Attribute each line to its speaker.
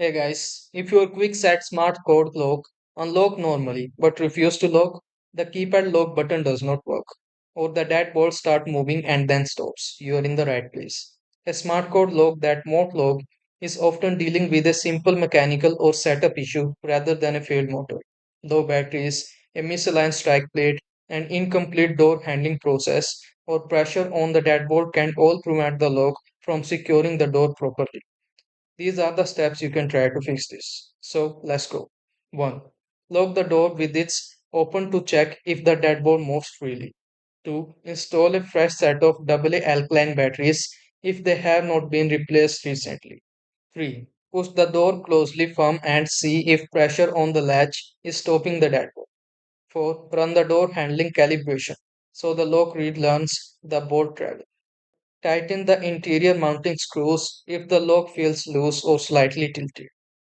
Speaker 1: Hey guys, if your Kwikset SmartCode lock unlock normally but refuse to lock, the keypad lock button does not work, or the dashboard start moving and then stops, you are in the right place. A SmartCode lock that won't lock is often dealing with a simple mechanical or setup issue rather than a failed motor. Low batteries, a misaligned strike plate, an incomplete door handling process, or pressure on the dashboard can all prevent the lock from securing the door properly. These are the steps you can try to fix this. So let's go. 1. Lock the door with its open to check if the dashboard moves freely. 2. Install a fresh set of AA alkaline batteries if they have not been replaced recently. 3. Push the door closely firm and see if pressure on the latch is stopping the dashboard. 4. Run the door handling calibration so the lock read learns the board travel. Tighten the interior mounting screws if the lock feels loose or slightly tilted.